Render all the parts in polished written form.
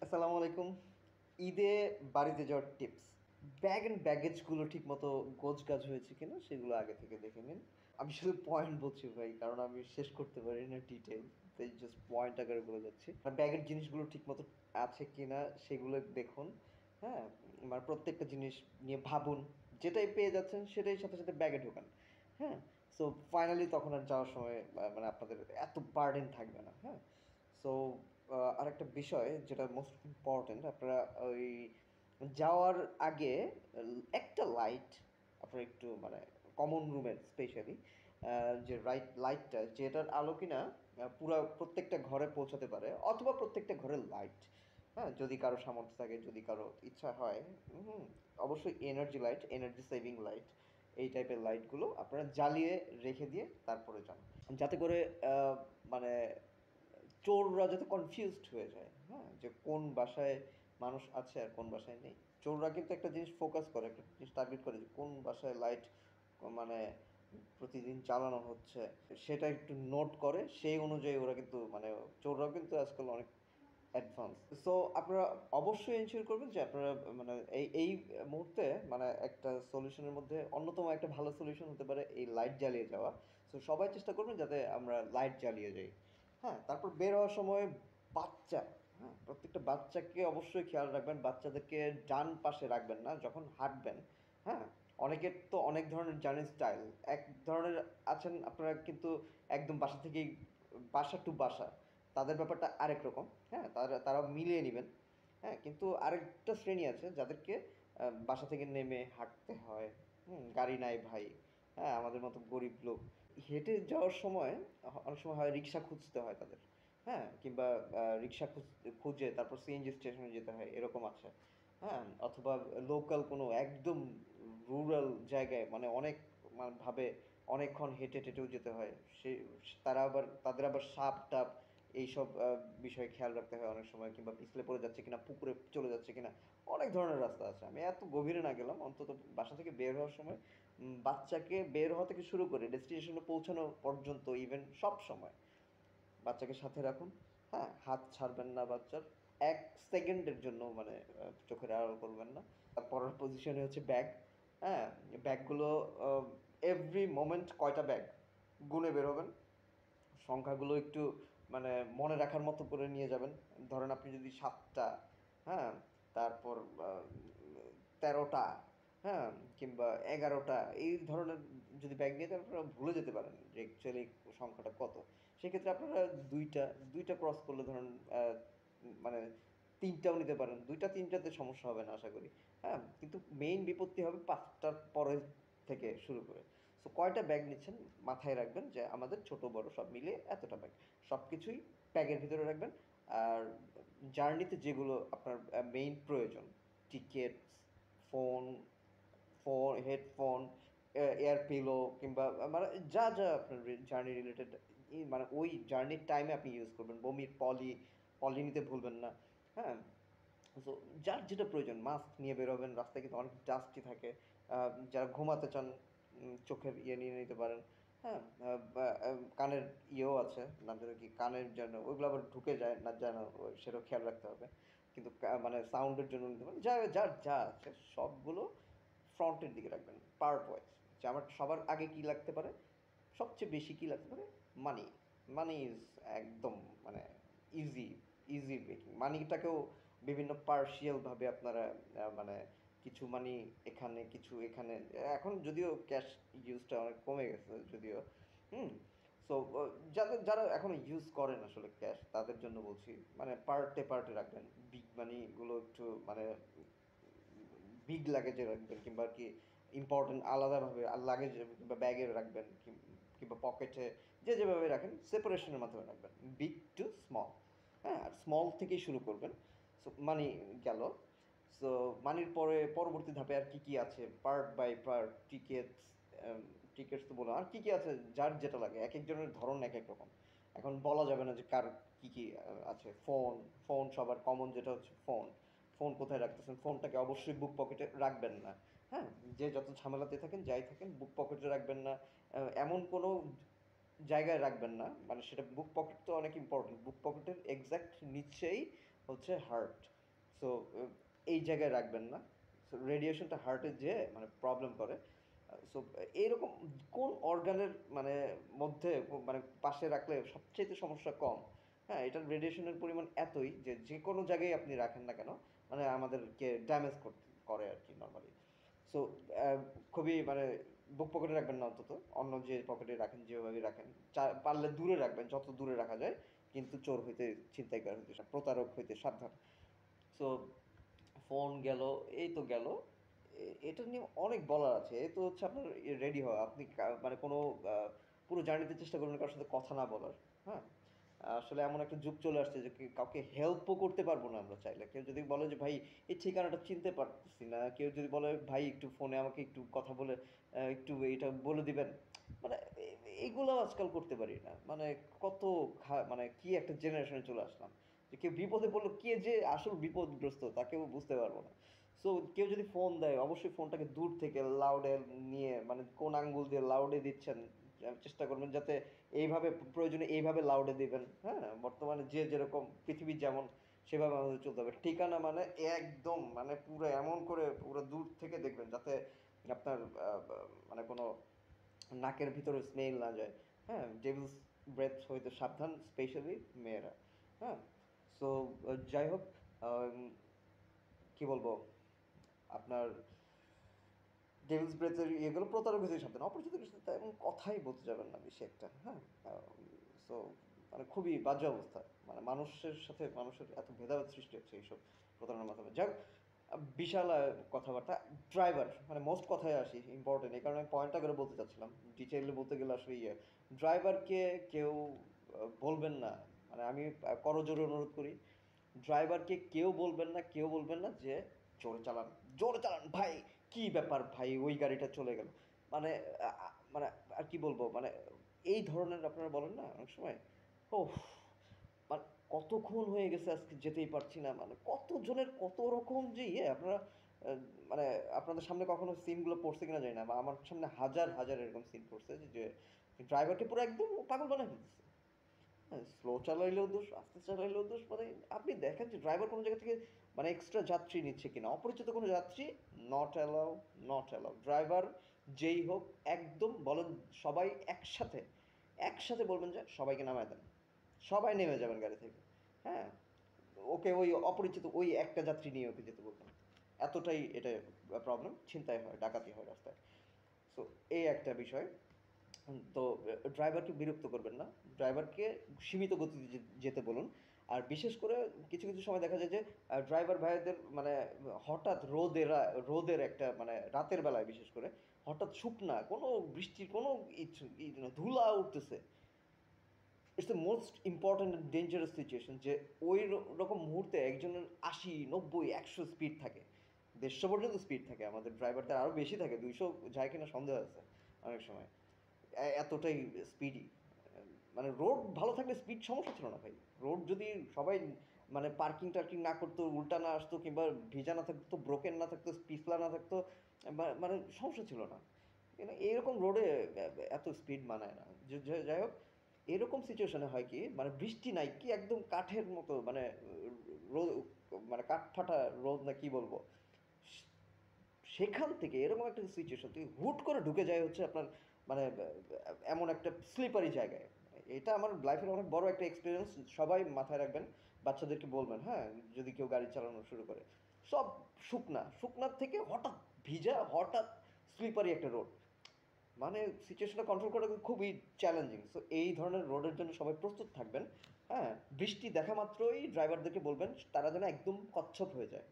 আসসালামু আলাইকুম। ঈদে বাড়িতে যাওয়ার টিপস। ব্যাগ অ্যান্ড ব্যাগেজগুলো ঠিকমতো গোছগাছ হয়েছে কিনা সেগুলো আগে থেকে দেখে নিন। আমি শুধু পয়েন্ট বলছি ভাই, কারণ আমি শেষ করতে পারি না ডিটেইল। তাই জাস্ট পয়েন্ট আকারে বলে যাচ্ছি। আর ব্যাগের জিনিসগুলো ঠিকমতো আছে কিনা সেগুলো দেখুন। হ্যাঁ? মানে প্রত্যেকটা জিনিস নিয়ে ভাবুন। যেটাই পেয়ে যাচ্ছেন সেটাই সাথে, সাথে ব্যাগে ঢোকান। হ্যাঁ? সো ফাইনালি তখন আর যাওয়ার সময় মানে আপনাদের এত বার্ডেন থাকবে না। হ্যাঁ? সো আরেকটা বিষয় যেটা মোস্ট ইম্পর্টেন্ট, আপনারা ওই যাওয়ার আগে একটা লাইট আপনারা একটু মানে কমন রুমের স্পেশালি যে লাইটটা যেটার আলো কিনা পুরা প্রত্যেকটা ঘরে পৌঁছাতে পারে, অথবা প্রত্যেকটা ঘরের লাইট, হ্যাঁ, যদি কারো সামর্থ্য থাকে, যদি কারো ইচ্ছা হয়, হুম, অবশ্যই energy light, energy saving light, এই টাইপের লাইটগুলো আপনারা জ্বালিয়ে রেখে দিয়ে তারপরে যান, যাতে করে মানে চোররা যাতে কনফিউজড হয়ে যায়, হ্যাঁ, যে কোন বাসায় মানুষ আছে আর কোন বাসায় নেই। চোররা কিন্তু একটা জিনিস ফোকাস করে, একটা জিনিস টার্গেট করে যে কোন বাসায় লাইট মানে প্রতিদিন চালানো হচ্ছে, সেটা একটু নোট করে, সেই অনুযায়ী ওরা কিন্তু মানে চোররাও কিন্তু আজকাল অনেক অ্যাডভান্স। সো আপনারা অবশ্যই এনশিওর করবেন যে আপনারা মানে এই মুহূর্তে মানে একটা সলিউশনের মধ্যে অন্যতম একটা ভালো সলিউশন হতে পারে এই লাইট জ্বালিয়ে যাওয়া। সো সবাই চেষ্টা করবেন যাতে আমরা লাইট জ্বালিয়ে যাই। হ্যাঁ, তারপর বের হওয়ার সময় বাচ্চা, হ্যাঁ, প্রত্যেকটা বাচ্চাকে অবশ্যই খেয়াল রাখবেন। বাচ্চাদেরকে ডান পাশে রাখবেন না যখন হাঁটবেন। হ্যাঁ, অনেকের তো অনেক ধরনের জার্নি স্টাইল। এক ধরনের আছেন আপনারা কিন্তু একদম বাসা থেকেই, বাসা টু বাসা, তাদের ব্যাপারটা আরেক রকম। হ্যাঁ, তারা মিলিয়ে নেবেন। হ্যাঁ, কিন্তু আরেকটা শ্রেণী আছে যাদেরকে বাসা থেকে নেমে হাঁটতে হয়। গাড়ি নাই ভাই। হ্যাঁ, আমাদের মতো গরিব লোক হেঁটে যাওয়ার সময় অনেক সময় হয় রিক্সা খুঁজতে হয় তাদের। হ্যাঁ, কিংবা রিক্সা খুঁজে তারপর সিএনজি স্টেশনে যেতে হয়, এরকম আছে। হ্যাঁ, অথবা লোকাল কোনো একদম রুরাল জায়গায় মানে অনেক ভাবে অনেকক্ষণ হেঁটে টেটেও যেতে হয়। সে তাদের আবার সাপ টাপ এইসব বিষয়ে খেয়াল রাখতে হয় অনেক সময়, কিংবা পিছলে পড়ে যাচ্ছে কিনা, পুকুরে চলে যাচ্ছে কিনা, অনেক ধরনের রাস্তা আছে। আমি এত গভীরে না গেলাম, অন্তত বাসা থেকে বের হওয়ার সময় বাচ্চাকে বের হওয়া থেকে শুরু করে ডেস্টিনেশনে পৌঁছানো পর্যন্ত, ইভেন সব সময় বাচ্চাকে সাথে রাখুন। হ্যাঁ, হাত ছাড়বেন না বাচ্চার, এক সেকেন্ডের জন্য মানে চোখের আড়াল করবেন না। আর পরের পজিশনে হচ্ছে ব্যাগ। হ্যাঁ, ব্যাগগুলো এভরি মোমেন্ট কয়টা ব্যাগ গুনে বের হবেন। সংখ্যাগুলো একটু মানে মনে রাখার মতো করে নিয়ে যাবেন। ধরেন আপনি যদি ৭টা, হ্যাঁ, তারপর ১৩টা, হ্যাঁ, কিংবা ১১টা এই ধরনের যদি ব্যাগ নিয়ে যান, আপনারা ভুলে যেতে পারেন যে অ্যাকচুয়ালি সংখ্যাটা কত। সেক্ষেত্রে আপনারা ২টা ক্রস করলে ধরুন মানে ৩টাও নিতে পারেন। ২টা ৩টাতে সমস্যা হবে না আশা করি। হ্যাঁ, কিন্তু মেইন বিপত্তি হবে ৫টার পরে থেকে শুরু করে। সো কয়টা ব্যাগ নিচ্ছেন মাথায় রাখবেন যে আমাদের ছোট বড় সব মিলিয়ে এতটা ব্যাগ। সব কিছুই ব্যাগের ভিতরে রাখবেন। আর জার্নিতে যেগুলো আপনার মেইন প্রয়োজন, tickets, phone, headphone, air pillow, কিংবা মানে যা আপনার জার্নি রিলেটেড মানে ওই জার্নির টাইমে আপনি ইউজ করবেন। বমির পলি নিতে ভুলবেন না। হ্যাঁ, সো যার যেটা প্রয়োজন মাস্ক নিয়ে বেরোবেন, রাস্তায় কিন্তু অনেক ডাস্টি থাকে। যারা ঘুমাতে চান চোখের ইয়ে নিয়ে নিতে পারেন। হ্যাঁ, কানের ইয়েও আছে, নাম যেন কি, কানের যেন ওইগুলো আবার ঢুকে যায় না, যেন সেটাও খেয়াল রাখতে হবে। কিন্তু মানে সাউন্ডের জন্য নিতে পারেন। যার যা আছে সবগুলো ফ্রন্টের দিকে রাখবেন পার্ট ওয়াইজ, যে আমার সবার আগে কী লাগতে পারে, সবচেয়ে বেশি কী লাগতে পারে, মানি। মানি ইজ একদম মানে ইজি, ইজি মেকিং মানিটাকেও বিভিন্ন পার্শিয়ালভাবে আপনারা মানে কিছু মানি এখানে, কিছু এখানে। এখন যদিও ক্যাশ ইউজটা অনেক কমে গেছে যদিও। হুম, সো যারা এখনো ইউজ করেন আসলে ক্যাশ, তাদের জন্য বলছি মানে পার্টে রাখবেন। বিগ মানিগুলো একটু মানে বিগ লাগেজে রাখবেন, কিংবা আর কি ইম্পর্টেন্ট আলাদাভাবে লাগেজ কিংবা ব্যাগে রাখবেন, কিংবা পকেটে, যেভাবে রাখেন সেপারেশনের মাধ্যমে রাখবেন, বিগ টু স্মল। হ্যাঁ, আর স্মল থেকেই শুরু করবেন। সো মানি গেল। সো মানির পরে পরবর্তী ধাপে আর কী আছে, পার্ট বাই পার্ট, টিকেটস তো বললাম, আর কী আছে যার যেটা লাগে, এক একজনের ধরন এক এক রকম। এখন বলা যাবে না যে কার কী আছে। ফোন সবার কমন যেটা হচ্ছে ফোন। ফোন কোথায় রাখতেছেন, ফোনটাকে অবশ্যই বুক পকেটে রাখবেন না। হ্যাঁ, যে যত ঝামেলাতে থাকেন যাই থাকেন বুক পকেটে রাখবেন না। এমন কোনো জায়গায় রাখবেন না মানে সেটা বুক পকেট তো অনেক ইম্পর্টেন্ট, বুক পকেটের এক্স্যাক্ট নিচেই হচ্ছে হার্ট। সো এই জায়গায় রাখবেন না। সো রেডিয়েশনটা হার্টে যেয়ে মানে প্রবলেম করে। সো এইরকম কোন অর্গানের মানে মধ্যে মানে পাশে রাখলে সবচাইতে সমস্যা কম? হ্যাঁ, এটার রেডিয়েশনের পরিমাণ এতই যে যেকোনো জায়গায় আপনি রাখেন না কেন মানে আমাদেরকে ড্যামেজ করে আরকি নরমালি। সো আ খুবই মানে বুক পকেটে রাখবেন না অন্তত। অন্য যে পকেটে রাখেন যেভাবেই রাখেন। পারলে দূরে রাখবেন যত দূরে রাখা যায়। কিন্তু চোর হইতে ছিনতাইকার হইতে প্রতারক হইতে সাবধান। সো ফোন গেল, এই তো গেল। এটা নিয়ে অনেক বলার আছে। এ তো হচ্ছে আপনার রেডি হওয়া। আপনি মানে কোনো আ পুরো জার্নিতে চেষ্টা করবেন কারো সাথে কথা না বলার। হ্যাঁ? আসলে এমন একটা যুগ চলে আসছে যে কাউকে হেল্পও করতে পারবো না আমরা চাইলে। কেউ যদি বলে যে, "ভাই এই ঠিকানাটা চিনতে পারতেছি না।" কেউ যদি বলে, "ভাই একটু ফোনে আমাকে একটু কথা বলে একটু এইটা বলে দিবেন?" মানে এইগুলাও আজকাল করতে পারি না। মানে কত মানে কি একটা জেনারেশনে চলে আসলাম। যে কেউ বিপদে পড়লে কে যে আসল বিপদগ্রস্ত তাকেও বুঝতে পারবো না। সো কেউ যদি ফোন দেয় অবশ্যই ফোনটাকে দূর থেকে লাউডে নিয়ে মানে কোন আঙ্গুল দিয়ে লাউডে দিচ্ছেন চেষ্টা করবেন যাতে এইভাবে প্রয়োজনে এইভাবে লাউডে দিবেন। হ্যাঁ? বর্তমানে যে যেরকম পৃথিবী যেমন সেভাবে আমাদের চলতে হবে। ঠিকানা মানে একদম মানে পুরো এমন করে পুরো দূর থেকে দেখবেন যাতে আপনার বা মানে কোনো নাকের ভিতরে স্মেল না যায়। হ্যাঁ? ডেভিলস ব্রেথ হইতে সাবধান স্পেশালি মেয়েরা। হ্যাঁ? সো যাই হোক আম কি বলবো? আপনার ডেভিলস ব্রেথ এর ইয়েগুলো প্রতারক হতে সাবধান। অপরিচিতের সাথে তেমন কথাই বলতে যাবেন না বেশি একটা। হ্যাঁ? সো মানে খুবই বাজে অবস্থা। মানে মানুষের সাথে মানুষের এত ভেদাভেদ সৃষ্টি হচ্ছে এইসব প্রতারণার মাধ্যমে। যাই হোক বিশাল কথাবার্তা। ড্রাইভার মানে মোস্ট কথায় আসি ইম্পোর্টেন্ট। এই কারণে আমি পয়েন্টটা করে বলতে চাচ্ছিলাম। ডিটেইলে বলতে গেলে আসলে ড্রাইভারকে কেউ বলবেন না। মানে আমি করজোড়ে অনুরোধ করি ড্রাইভারকে কেউ বলবেন না যে জোরে চালান, জোরে চালান ভাই, কি ব্যাপার ভাই ওই গাড়িটা চলে গেল। মানে মানে আর কি বলবো মানে এই ধরনের আপনারা বলেন না অনেক সময় ওহ মানে কত খুন হয়ে গেছে আজকে যেতেই পারছি না মানে কত জনের কত রকম যে আপনারা মানে আপনাদের সামনে কখনো সিনগুলো পড়ছে কিনা জানি না বা আমার সামনে হাজার হাজার এরকম সিন পড়ছে যে ড্রাইভারকে পুরো একদম পাগল বানায় ফেলতেছে। হ্যাঁ, স্লো চালাইলেও দোষ, আস্তে চালাইলেও দোষ। মানে আপনি দেখেন যে ড্রাইভার কোনো জায়গা থেকে মানে এক্সট্রা যাত্রী নিচ্ছে কিনা। অপরিচিত কোনো যাত্রী not allow, not allow. Driver যেই হোক একদম বলেন সবাই একসাথে, একসাথে বলবেন যে সবাইকে নামায় দেন। সবাই নেমে যাবেন গাড়ি থেকে। হ্যাঁ? ওকে ওই অপরিচিত ওই একটা যাত্রী নিয়ে ওকে যেতে বলবেন। এতটাই এটা প্রবলেম। ছিনতাই হয়, ডাকাতি হয় রাস্তায়। সো এই একটা বিষয়। তো ড্রাইভারকে বিরক্ত করবেন না। ড্রাইভারকে সীমিত গতিতে যেতে বলুন। আর বিশেষ করে কিছু, কিছু সময় দেখা যায় যে ড্রাইভার ভাইয়াদের মানে হঠাৎ রোদের একটা মানে রাতের বেলায় বিশেষ করে হঠাৎ শুকনা কোনো বৃষ্টির কোনো ধুলা উঠতেছে। It's the most important and dangerous situation যে ওই রকম মুহূর্তে একজনের ৮০, ৯০, ১০০ স্পিড থাকে। ১৫০ পর্যন্ত স্পিড থাকে আমাদের ড্রাইভারদের আরও বেশি থাকে। ২০০ যায় কিনা সন্দেহ আছে অনেক সময়। এতটাই স্পিডি। মানে রোড ভালো থাকলে স্পিড সমস্যা ছিল না ভাই। রোড যদি সবাই মানে পার্কিং-টার্কিং না করতো, উল্টা না আসতো কিংবা ভিজা না থাকতো, ব্রোকেন না থাকতো, পিছলা না থাকতো মানে সমস্যা ছিল না। কিন্তু এরকম রোডে এত স্পিড মানায় না। যাই হোক এরকম সিচুয়েশনে হয় কি মানে বৃষ্টি নাই কি একদম কাঠের মতো মানে রোদ মানে কাঠফাটা রোদ না কি বলবো সেখান থেকে এরকম একটা সিচুয়েশন তুই হুট করে ঢুকে যায় হচ্ছে আপনার মানে এমন একটা স্লিপারি জায়গায় এটা আমার লাইফের অনেক বড় একটা এক্সপিরিয়েন্স সবাই মাথায় রাখবেন বাচ্চাদেরকে বলবেন হ্যাঁ যদি কেউ গাড়ি চালানো শুরু করে সব শুকনার থেকে হঠাৎ ভিজা হঠাৎ স্লিপারি একটা রোড মানে সিচুয়েশনটা কন্ট্রোল করা খুবই চ্যালেঞ্জিং সো এই ধরনের রোডের জন্য সবাই প্রস্তুত থাকবেন হ্যাঁ বৃষ্টি দেখা মাত্রই ড্রাইভারদেরকে বলবেন তারা যেন একদম কচ্ছপ হয়ে যায়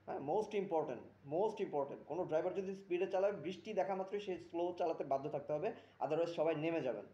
হ্যাঁ মোস্ট ইম্পর্টেন্ট কোনো ড্রাইভার যদি স্পিডে চালায় বৃষ্টি দেখা মাত্রই সে স্লো চালাতে বাধ্য থাকতে হবে আদারওয়াইজ সবাই নেমে যাবেন